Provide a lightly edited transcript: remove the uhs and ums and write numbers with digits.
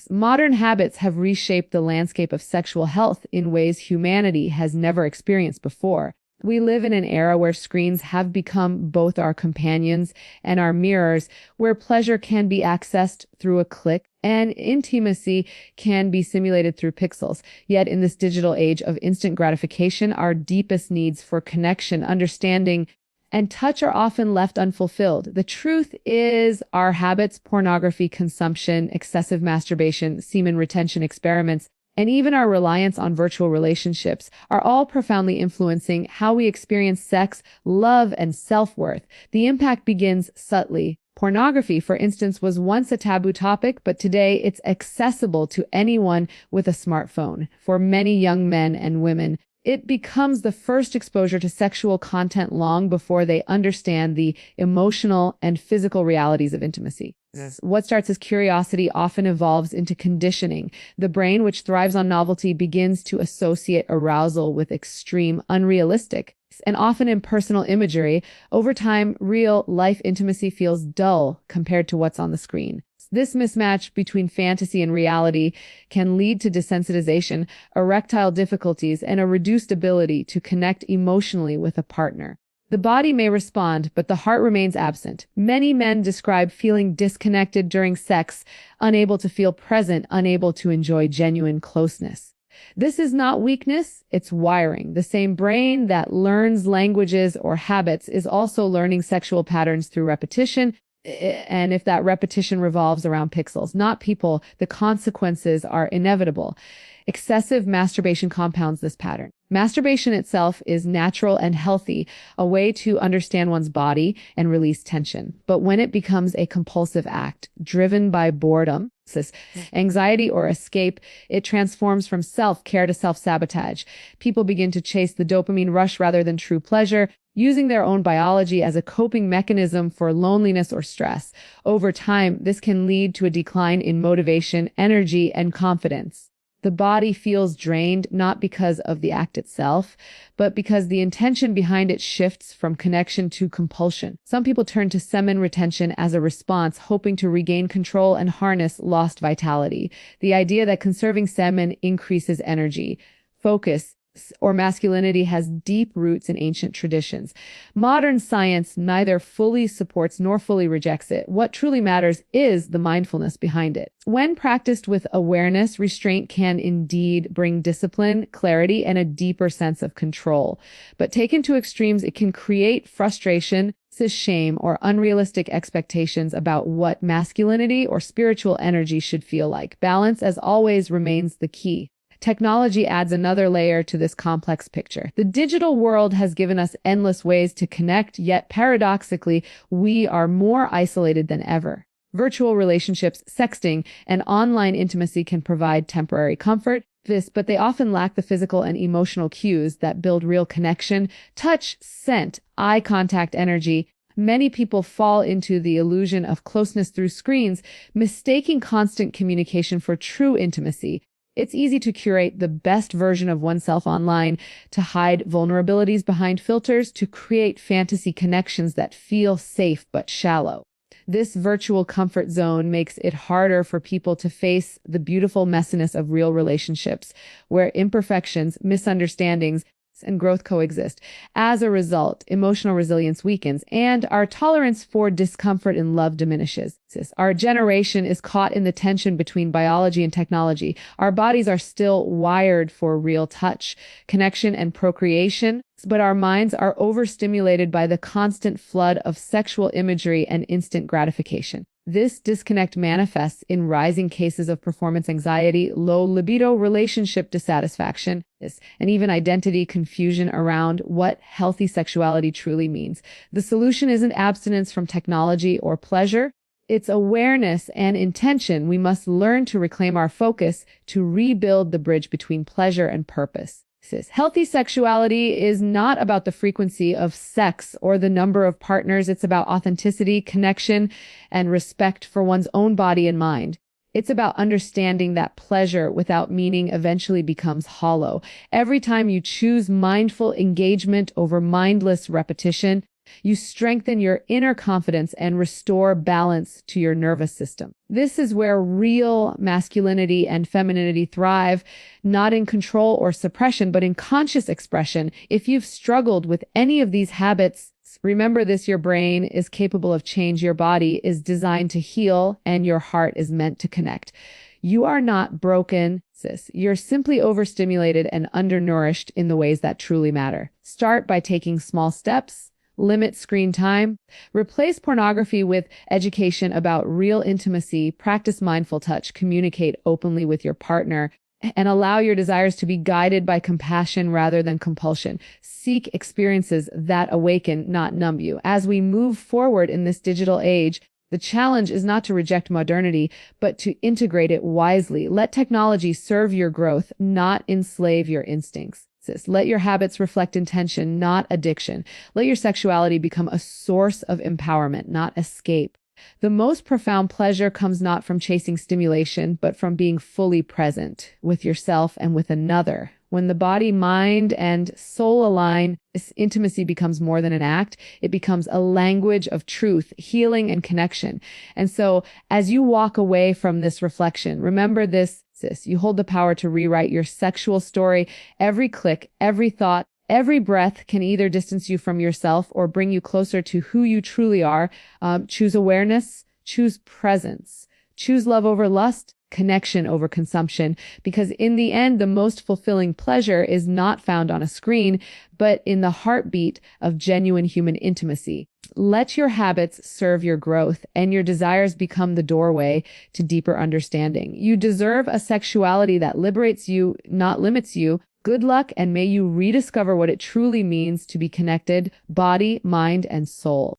Modern habits have reshaped the landscape of sexual health in ways humanity has never experienced before. We live in an era where screens have become both our companions and our mirrors, where pleasure can be accessed through a click and intimacy can be simulated through pixels. Yet in this digital age of instant gratification, our deepest needs for connection, understanding, and touch are often left unfulfilled. The truth is, our habits, pornography consumption, excessive masturbation, semen retention experiments, and even our reliance on virtual relationships are all profoundly influencing how we experience sex, love, and self-worth. The impact begins subtly. Pornography, for instance, was once a taboo topic, but today it's accessible to anyone with a smartphone. For many young men and women, it becomes the first exposure to sexual content long before they understand the emotional and physical realities of intimacy. Yes. What starts as curiosity often evolves into conditioning. The brain, which thrives on novelty, begins to associate arousal with extreme, unrealistic, and often impersonal imagery. Over time, real-life intimacy feels dull compared to what's on the screen. This mismatch between fantasy and reality can lead to desensitization, erectile difficulties, and a reduced ability to connect emotionally with a partner. The body may respond, but the heart remains absent. Many men describe feeling disconnected during sex, unable to feel present, unable to enjoy genuine closeness. This is not weakness, it's wiring. The same brain that learns languages or habits is also learning sexual patterns through repetition. And if that repetition revolves around pixels, not people, the consequences are inevitable. Excessive masturbation compounds this pattern. Masturbation itself is natural and healthy, a way to understand one's body and release tension. But when it becomes a compulsive act, driven by boredom, anxiety, or escape, it transforms from self-care to self-sabotage. People begin to chase the dopamine rush rather than true pleasure, using their own biology as a coping mechanism for loneliness or stress. Over time, this can lead to a decline in motivation, energy, and confidence. The body feels drained not because of the act itself, but because the intention behind it shifts from connection to compulsion. Some people turn to semen retention as a response, hoping to regain control and harness lost vitality. The idea that conserving semen increases energy, focus, or masculinity has deep roots in ancient traditions. Modern science neither fully supports nor fully rejects it. What truly matters is the mindfulness behind it. When practiced with awareness, restraint can indeed bring discipline, clarity, and a deeper sense of control. But taken to extremes, it can create frustration, shame, or unrealistic expectations about what masculinity or spiritual energy should feel like. Balance, as always, remains the key. Technology adds another layer to this complex picture. The digital world has given us endless ways to connect, yet paradoxically, we are more isolated than ever. Virtual relationships, sexting, and online intimacy can provide temporary comfort, but they often lack the physical and emotional cues that build real connection, touch, scent, eye contact, energy. Many people fall into the illusion of closeness through screens, mistaking constant communication for true intimacy. It's easy to curate the best version of oneself online, to hide vulnerabilities behind filters, to create fantasy connections that feel safe but shallow. This virtual comfort zone makes it harder for people to face the beautiful messiness of real relationships, where imperfections, misunderstandings, and growth coexist. As a result, emotional resilience weakens and our tolerance for discomfort in love diminishes. Our generation is caught in the tension between biology and technology. Our bodies are still wired for real touch, connection, and procreation, but our minds are overstimulated by the constant flood of sexual imagery and instant gratification. This disconnect manifests in rising cases of performance anxiety, low libido, relationship dissatisfaction, and even identity confusion around what healthy sexuality truly means. The solution isn't abstinence from technology or pleasure. It's awareness and intention. We must learn to reclaim our focus, to rebuild the bridge between pleasure and purpose. Healthy sexuality is not about the frequency of sex or the number of partners. It's about authenticity, connection, and respect for one's own body and mind. It's about understanding that pleasure without meaning eventually becomes hollow. Every time you choose mindful engagement over mindless repetition, You strengthen your inner confidence and restore balance to your nervous system. This is where real masculinity and femininity thrive, not in control or suppression, but in conscious expression. If you've struggled with any of these habits, remember this: your brain is capable of change, your body is designed to heal, and your heart is meant to connect. You are not broken, sis. You're simply overstimulated and undernourished in the ways that truly matter. Start by taking small steps. Limit screen time. Replace pornography with education about real intimacy. Practice mindful touch. Communicate openly with your partner. And allow your desires to be guided by compassion rather than compulsion. Seek experiences that awaken, not numb you. As we move forward in this digital age, the challenge is not to reject modernity, but to integrate it wisely. Let technology serve your growth, not enslave your instincts. Let your habits reflect intention, not addiction. Let your sexuality become a source of empowerment, not escape. The most profound pleasure comes not from chasing stimulation, but from being fully present with yourself and with another. When the body, mind, and soul align, this intimacy becomes more than an act. It becomes a language of truth, healing, and connection. And so as you walk away from this reflection, remember this, sis: you hold the power to rewrite your sexual story. Every click, every thought, every breath can either distance you from yourself or bring you closer to who you truly are. Choose awareness, choose presence, choose love over lust, connection over consumption, because in the end, the most fulfilling pleasure is not found on a screen, but in the heartbeat of genuine human intimacy. Let your habits serve your growth and your desires become the doorway to deeper understanding. You deserve a sexuality that liberates you, not limits you. Good luck, and may you rediscover what it truly means to be connected, body, mind, and soul.